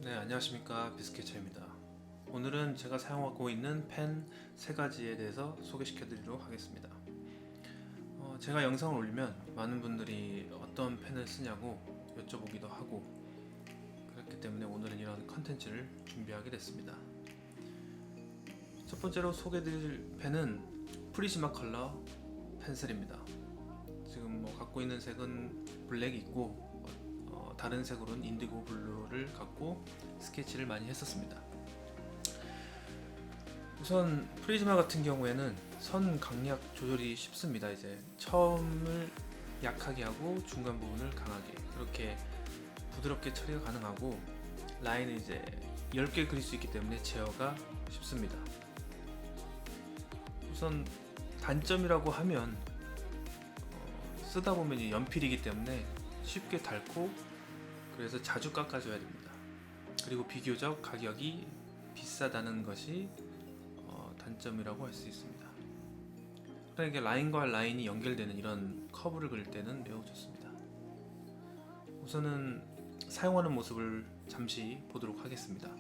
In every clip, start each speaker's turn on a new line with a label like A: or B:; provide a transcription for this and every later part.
A: 네, 안녕하십니까. 비스케쳐입니다. 오늘은 제가 사용하고 있는 펜 3가지에 대해서 소개시켜 드리도록 하겠습니다. 제가 영상을 올리면 많은 분들이 어떤 펜을 쓰냐고 여쭤보기도 하고 그렇기 때문에 오늘은 이런 컨텐츠를 준비하게 됐습니다. 첫 번째로 소개해 드릴 펜은 프리즈마 컬러 펜슬입니다. 지금 갖고 있는 색은 블랙이 있고 다른 색으로는 인디고 블루를 갖고 스케치를 많이 했었습니다. 우선 프리즈마 같은 경우에는 선 강약 조절이 쉽습니다. 이제 처음을 약하게 하고 중간 부분을 강하게, 그렇게 부드럽게 처리가 가능하고 라인을 이제 10개 그릴 수 있기 때문에 제어가 쉽습니다. 우선 단점이라고 하면 쓰다 보면 연필이기 때문에 쉽게 닳고, 그래서 자주 깎아줘야 됩니다. 그리고 비교적 가격이 비싸다는 것이 단점이라고 할 수 있습니다. 그러니까 라인과 라인이 연결되는 이런 커브를 그릴 때는 매우 좋습니다. 우선은 사용하는 모습을 잠시 보도록 하겠습니다.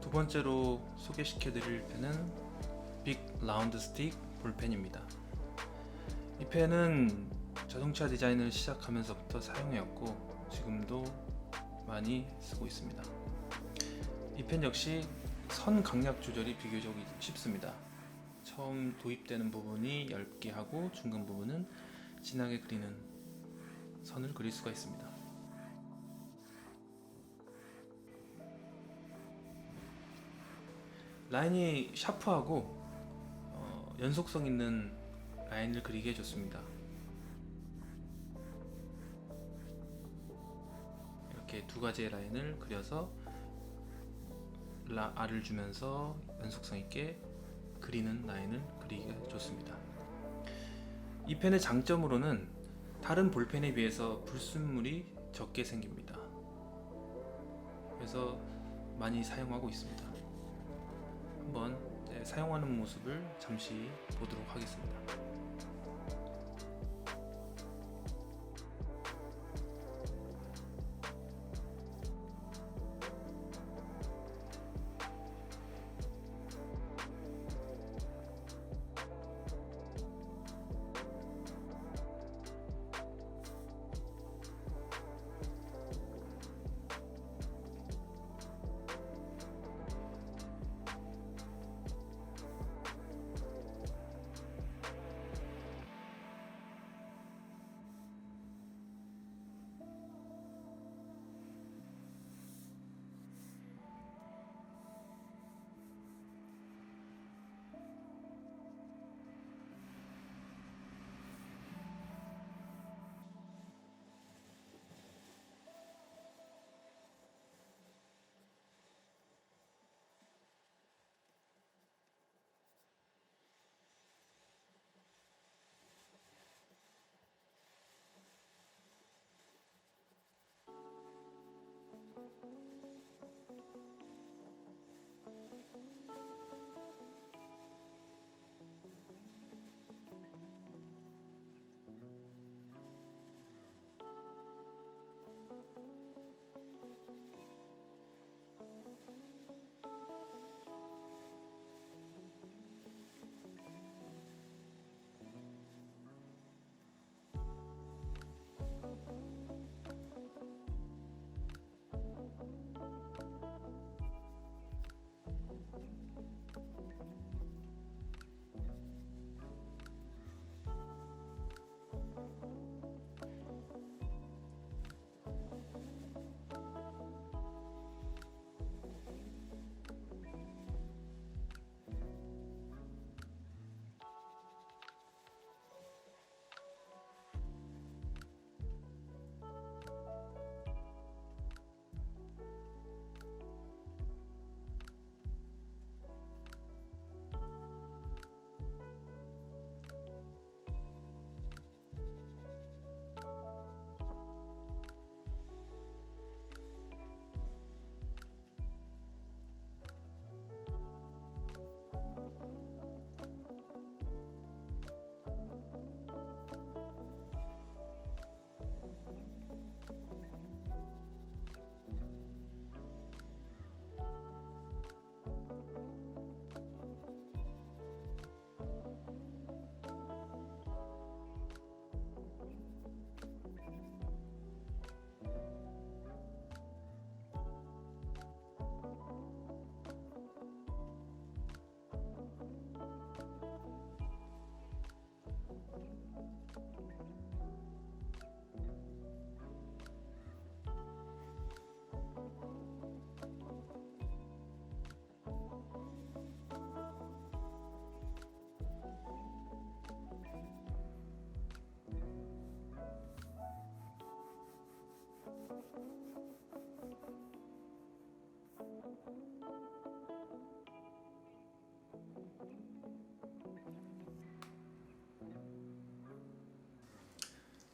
A: 두 번째로 소개시켜 드릴 펜은 빅 라운드 스틱 볼펜입니다. 이 펜은 자동차 디자인을 시작하면서부터 사용해왔고 지금도 많이 쓰고 있습니다. 이 펜 역시 선 강약 조절이 비교적 쉽습니다. 처음 도입되는 부분이 얇게 하고 중간 부분은 진하게 그리는 선을 그릴 수가 있습니다. 라인이 샤프하고 연속성 있는 라인을 그리게 해줬습니다. 이렇게 두 가지의 라인을 그려서 R을 주면서 연속성 있게 그리는 라인을 그리기가 좋습니다. 이 펜의 장점으로는 다른 볼펜에 비해서 불순물이 적게 생깁니다. 그래서 많이 사용하고 있습니다. 한번 사용하는 모습을 잠시 보도록 하겠습니다.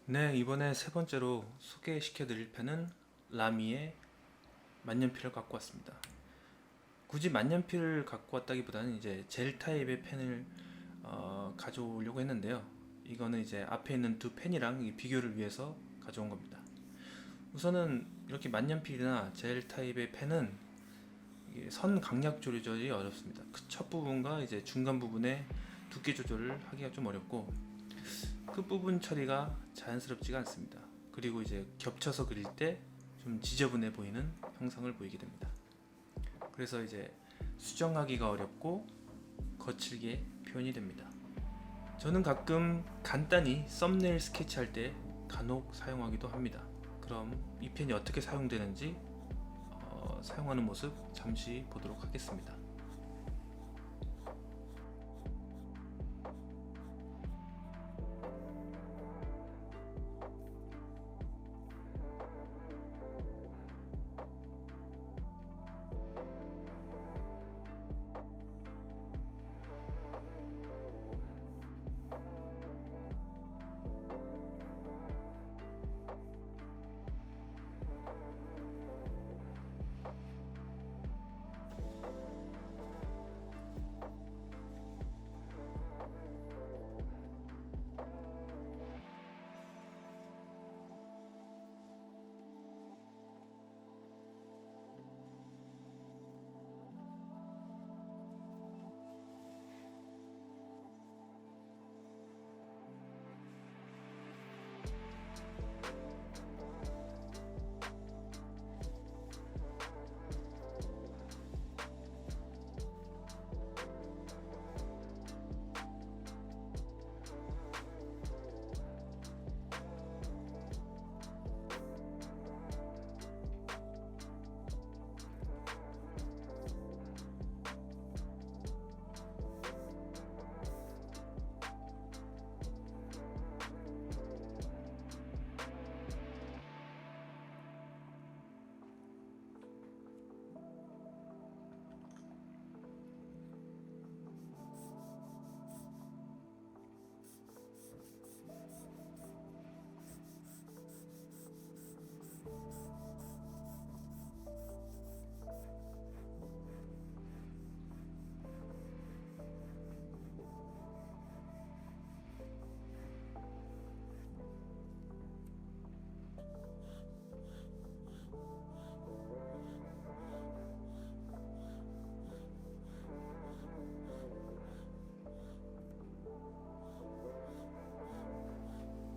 A: 네, 이번에 세 번째로 소개시켜 드릴 펜은 라미의 만년필을 갖고 왔습니다. 굳이 만년필을 갖고 왔다기보다는 이제 젤 타입의 펜을 가져오려고 했는데요. 이거는 이제 앞에 있는 두 펜이랑 비교를 위해서 가져온 겁니다. 우선은 이렇게 만년필이나 젤 타입의 펜은 이게 선 강약 조절이 어렵습니다. 그 첫 부분과 이제 중간 부분의 두께 조절을 하기가 좀 어렵고 끝부분 처리가 자연스럽지가 않습니다. 그리고 이제 겹쳐서 그릴 때 좀 지저분해 보이는 형상을 보이게 됩니다. 그래서 이제 수정하기가 어렵고 거칠게 표현이 됩니다. 저는 가끔 간단히 썸네일 스케치할 때 간혹 사용하기도 합니다. 그럼 이 펜이 어떻게 사용되는지 사용하는 모습 잠시 보도록 하겠습니다.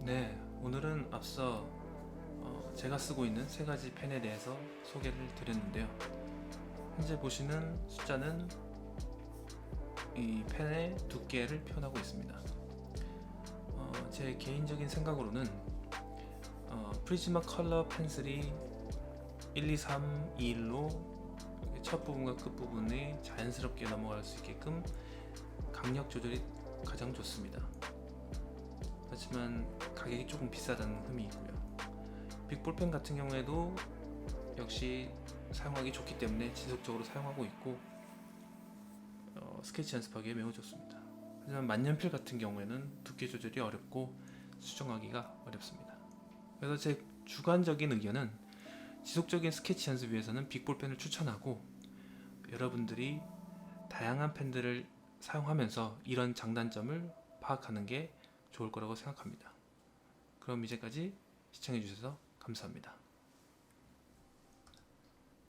A: 네, 오늘은 앞서 제가 쓰고 있는 세 가지 펜에 대해서 소개를 드렸는데요. 현재 보시는 숫자는 이 펜의 두께를 표현하고 있습니다. 제 개인적인 생각으로는 프리즈마 컬러 펜슬이 1, 2, 3, 2, 1로 첫 부분과 끝 부분이 자연스럽게 넘어갈 수 있게끔 강력 조절이 가장 좋습니다. 하지만 가격이 조금 비싸다는 흠이 있고요. 빅볼펜 같은 경우에도 역시 사용하기 좋기 때문에 지속적으로 사용하고 있고 스케치 연습하기에 매우 좋습니다. 하지만 만년필 같은 경우에는 두께 조절이 어렵고 수정하기가 어렵습니다. 그래서 제 주관적인 의견은 지속적인 스케치 연습 위해서는 빅볼펜을 추천하고, 여러분들이 다양한 펜들을 사용하면서 이런 장단점을 파악하는 게 좋을 거라고 생각합니다. 그럼 이제까지 시청해 주셔서 감사합니다.